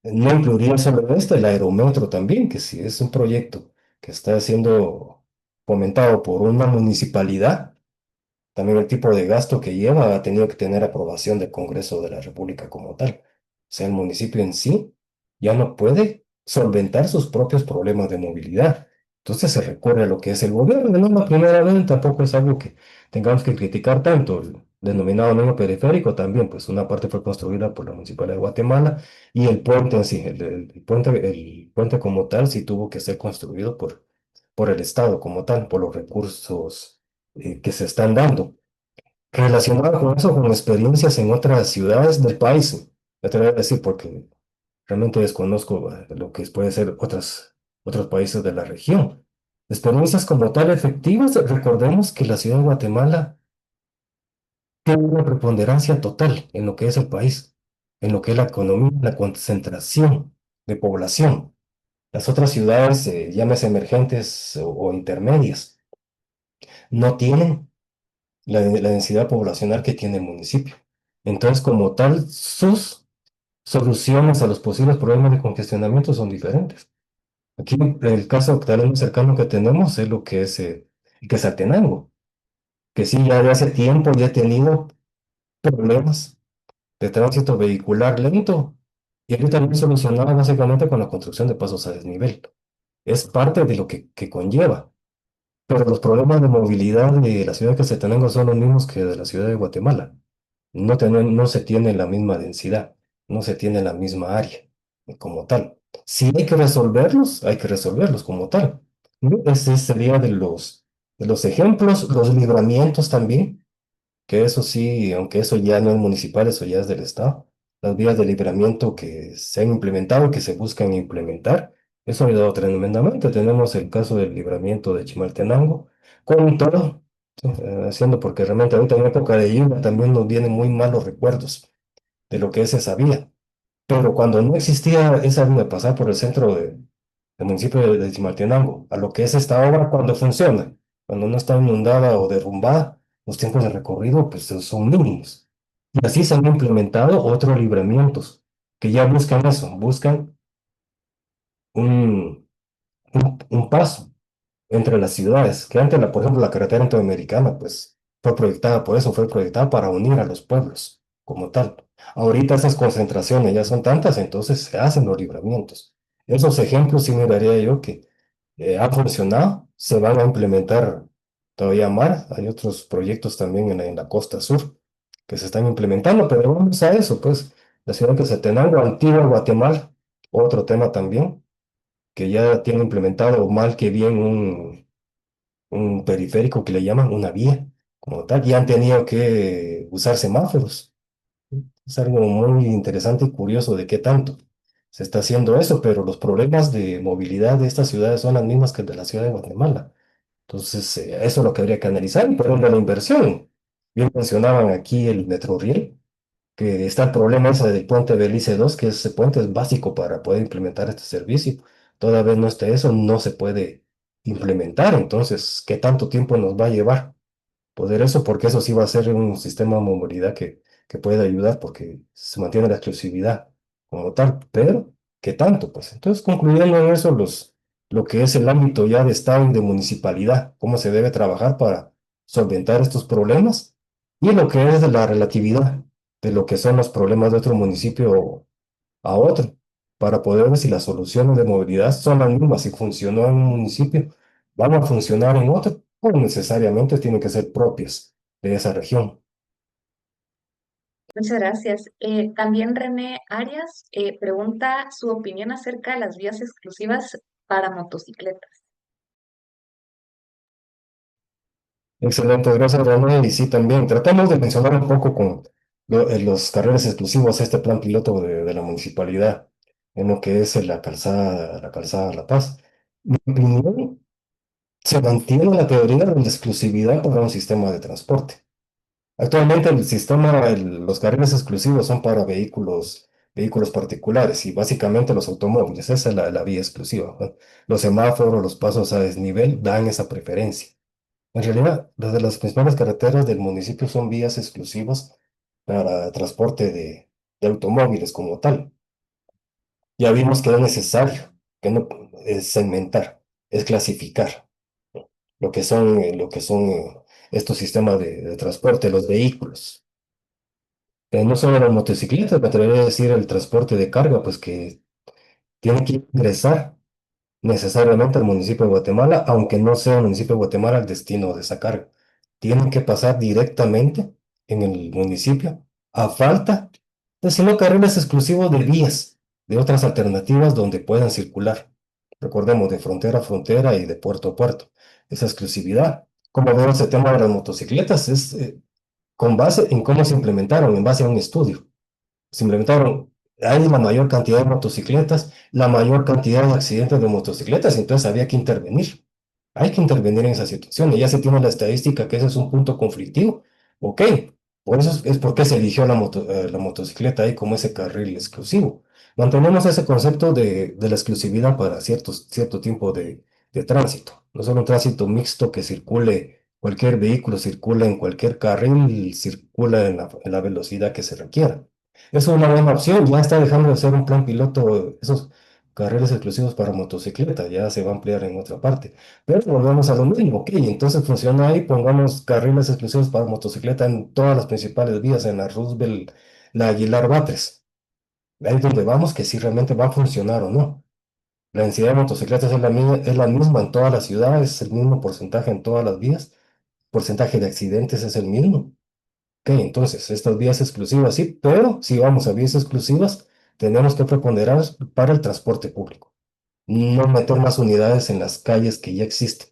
no incluiría solo esto, el aerometro también, que si es un proyecto que está siendo fomentado por una municipalidad, también el tipo de gasto que lleva ha tenido que tener aprobación del Congreso de la República como tal. O sea, el municipio en sí ya no puede solventar sus propios problemas de movilidad. Entonces se recurre a lo que es el gobierno. No es la primera vez, tampoco es algo que tengamos que criticar tanto. El denominado nuevo periférico también, pues una parte fue construida por la Municipalidad de Guatemala, y el puente en sí, el puente como tal, sí tuvo que ser construido por el Estado como tal, por los recursos que se están dando. Relacionado con eso, con experiencias en otras ciudades del país, me atrevo a decir, porque realmente desconozco lo que puede ser otros países de la región. Experiencias como tal efectivas, recordemos que la ciudad de Guatemala tiene una preponderancia total en lo que es el país, en lo que es la economía, la concentración de población. Las otras ciudades, llámese emergentes o intermedias, no tienen la densidad poblacional que tiene el municipio. Entonces, como tal, sus soluciones a los posibles problemas de congestionamiento son diferentes. Aquí, el caso tal vez más cercano que tenemos es lo que es Quetzaltenango, que sí, ya de hace tiempo ya ha tenido problemas de tránsito vehicular lento, y ahorita lo han solucionado básicamente con la construcción de pasos a desnivel. Es parte de lo que conlleva. Pero los problemas de movilidad de la ciudad de Quetzaltenango son los mismos que de la ciudad de Guatemala. No se tiene la misma densidad, no se tiene la misma área como tal. Si hay que resolverlos como tal. ¿No? Ese sería de los ejemplos, los libramientos también, que eso sí, aunque eso ya no es municipal, eso ya es del Estado. Las vías de libramiento que se han implementado, que se buscan implementar, eso ha ayudado tremendamente. Tenemos el caso del libramiento de Chimaltenango, con todo, haciendo porque realmente ahorita en época de lluvia también nos vienen muy malos recuerdos de lo que es esa vía. Pero cuando no existía esa vía, pasar por el centro del municipio de Chimaltenango, a lo que es esta obra cuando funciona, cuando no está inundada o derrumbada, los tiempos de recorrido pues son mínimos. Y así se han implementado otros libramientos que ya buscan eso, buscan un, un paso entre las ciudades, que antes, por ejemplo, la carretera interamericana, pues fue proyectada por eso, fue proyectada para unir a los pueblos como tal. Ahorita esas concentraciones ya son tantas, entonces se hacen los libramientos. Esos ejemplos sí miraría yo que han funcionado, se van a implementar todavía más. Hay otros proyectos también en la costa sur que se están implementando, pero vamos a eso, pues, la ciudad de Quetzaltenango, Antigua Guatemala, otro tema también, que ya tiene implementado mal que bien un periférico que le llaman una vía, como tal, y han tenido que usar semáforos. Es algo muy interesante y curioso de qué tanto se está haciendo eso, pero los problemas de movilidad de estas ciudades son las mismas que el de la ciudad de Guatemala. Entonces, eso es lo que habría que analizar, y por ejemplo, la inversión. Bien mencionaban aquí el Metroriel, que está el problema ese del puente Belice 2, que ese puente es básico para poder implementar este servicio. Toda vez no esté eso, no se puede implementar. Entonces, ¿qué tanto tiempo nos va a llevar poder eso? Porque eso sí va a ser un sistema de movilidad que puede ayudar, porque se mantiene la exclusividad como tal, pero ¿qué tanto? Pues entonces, concluyendo en eso, lo que es el ámbito ya de Estado y de municipalidad, cómo se debe trabajar para solventar estos problemas, y lo que es de la relatividad de lo que son los problemas de otro municipio a otro, para poder ver si las soluciones de movilidad son las mismas. Si funcionó en un municipio, van a funcionar en otro, o necesariamente tienen que ser propias de esa región. Muchas gracias. También René Arias pregunta su opinión acerca de las vías exclusivas para motocicletas. Excelente, gracias René. Y sí, también tratamos de mencionar un poco con los carriles exclusivos este plan piloto de la municipalidad en lo que es la calzada La Paz. Mi opinión, se mantiene la teoría de la exclusividad para un sistema de transporte. Actualmente los carriles exclusivos son para vehículos particulares y básicamente los automóviles. Esa es la vía exclusiva, ¿no? Los semáforos, los pasos a desnivel dan esa preferencia. En realidad, las de las principales carreteras del municipio son vías exclusivas para transporte de automóviles como tal. Ya vimos que es necesario, que no es segmentar, es clasificar lo que son estos sistemas de transporte, los vehículos. No solo las motocicletas, me atrevería a decir el transporte de carga, pues que tiene que ingresar necesariamente al municipio de Guatemala, aunque no sea el municipio de Guatemala el destino de esa carga. Tienen que pasar directamente en el municipio, a falta de sino carriles exclusivos de vías, de otras alternativas donde puedan circular. Recordemos, de frontera a frontera y de puerto a puerto. Esa exclusividad. Como vemos, el tema de las motocicletas es con base en cómo se implementaron, en base a un estudio se implementaron, hay la mayor cantidad de motocicletas, la mayor cantidad de accidentes de motocicletas, entonces había que intervenir. Hay que intervenir en esa situación y ya se tiene la estadística que ese es un punto conflictivo. Ok, por eso es por qué se eligió la motocicleta ahí como ese carril exclusivo. Mantenemos ese concepto de la exclusividad para cierto tipo de tránsito. No solo un tránsito mixto que circule, cualquier vehículo circula en cualquier carril, circula en la velocidad que se requiera. Es una buena opción, ya está dejando de ser un plan piloto esos carriles exclusivos para motocicleta, ya se va a ampliar en otra parte. Pero volvemos a lo mismo, ok, entonces funciona ahí, pongamos carriles exclusivos para motocicleta en todas las principales vías, en la Roosevelt, la Aguilar Batres. Ahí es donde vamos, que si realmente va a funcionar o no. La densidad de motocicletas es la misma en todas las ciudades, es el mismo porcentaje en todas las vías, porcentaje de accidentes es el mismo. Ok, entonces, estas vías exclusivas sí, pero si vamos a vías exclusivas, tenemos que preponderar para el transporte público. No meter más unidades en las calles que ya existen.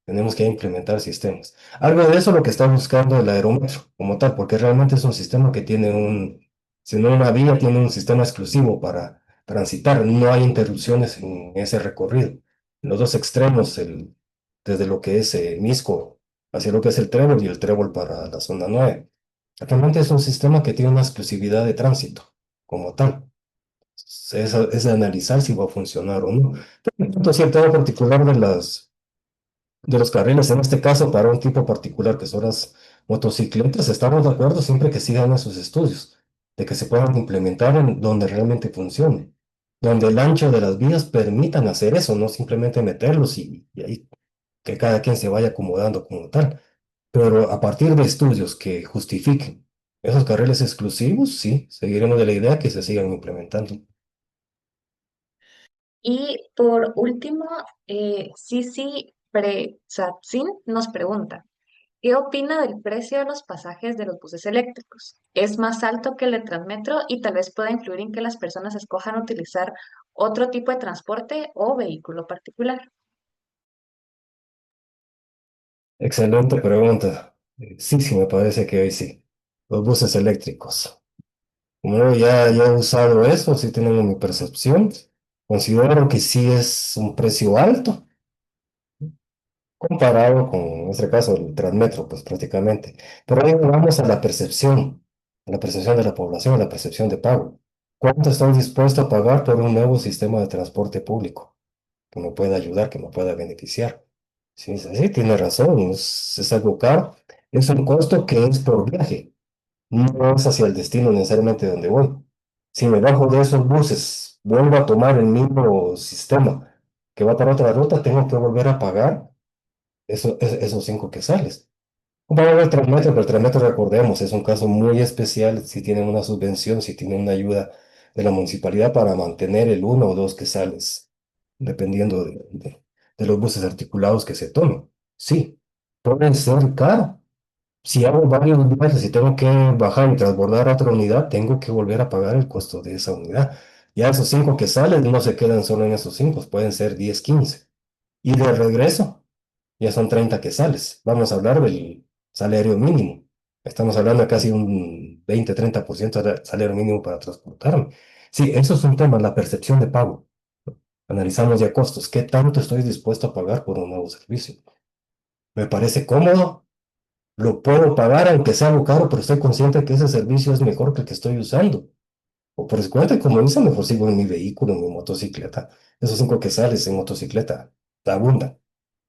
Tenemos que implementar sistemas. Algo de eso es lo que está buscando el aerometro como tal, porque realmente es un sistema que tiene si no una vía, tiene un sistema exclusivo para transitar. No hay interrupciones en ese recorrido. Los dos extremos, desde lo que es Misco hacia lo que es el Trébol y el Trébol para la zona 9. Actualmente es un sistema que tiene una exclusividad de tránsito como tal. Es de analizar si va a funcionar o no. Entonces, el tema particular de los carriles, en este caso, para un tipo particular que son las motocicletas, estamos de acuerdo siempre que sigan esos estudios, de que se puedan implementar en donde realmente funcione, donde el ancho de las vías permitan hacer eso, no simplemente meterlos y ahí que cada quien se vaya acomodando como tal. Pero a partir de estudios que justifiquen esos carriles exclusivos, sí, seguiremos de la idea que se sigan implementando. Y por último, Sisi Presatzin nos pregunta, ¿qué opina del precio de los pasajes de los buses eléctricos? ¿Es más alto que el de Transmetro y tal vez pueda influir en que las personas escojan utilizar otro tipo de transporte o vehículo particular? Excelente pregunta. Sí, sí, me parece que hoy sí. Los buses eléctricos. Como yo ya he usado eso, sí tengo mi percepción. Considero que sí es un precio alto comparado con, en este caso, el Transmetro, pues prácticamente. Pero ahí vamos a la percepción de la población, a la percepción de pago. ¿Cuánto estoy dispuesto a pagar por un nuevo sistema de transporte público que me pueda ayudar, que me pueda beneficiar? Sí, sí, tiene razón, es algo caro. Es un costo que es por viaje, no es hacia el destino necesariamente donde voy. Si me bajo de esos buses, vuelvo a tomar el mismo sistema que va para otra ruta, tengo que volver a pagar esos 5 quetzales. Vamos al Transmetro, pero el Transmetro, recordemos, es un caso muy especial si tienen una subvención, si tienen una ayuda de la municipalidad para mantener el 1 o 2 quetzales, dependiendo de los buses articulados que se tomen. Sí, puede ser caro. Si hago varios viajes y tengo que bajar y transbordar a otra unidad, tengo que volver a pagar el costo de esa unidad. Ya esos 5 quetzales no se quedan solo en esos 5, pueden ser 10, 15. Y de regreso. ya son 30 quetzales. Vamos a hablar del salario mínimo. Estamos hablando de casi un 20-30% de salario mínimo para transportarme. Sí, eso es un tema, la percepción de pago. Analizamos ya costos. ¿Qué tanto estoy dispuesto a pagar por un nuevo servicio? ¿Me parece cómodo? Lo puedo pagar aunque sea algo caro, pero estoy consciente de que ese servicio es mejor que el que estoy usando. O por su cuenta, como dice, mejor sigo en mi vehículo, en mi motocicleta. Esos 5 quetzales en motocicleta, abundan.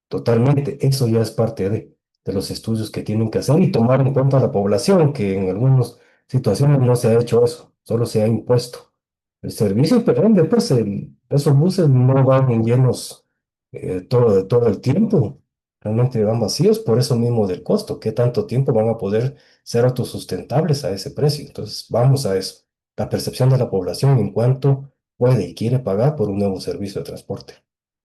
Totalmente, eso ya es parte de los estudios que tienen que hacer y tomar en cuenta a la población, que en algunas situaciones no se ha hecho eso, solo se ha impuesto el servicio, pero donde pues esos buses no van en llenos todo el tiempo, realmente van vacíos por eso mismo del costo, qué tanto tiempo van a poder ser autosustentables a ese precio. Entonces, vamos a eso, la percepción de la población en cuanto puede y quiere pagar por un nuevo servicio de transporte.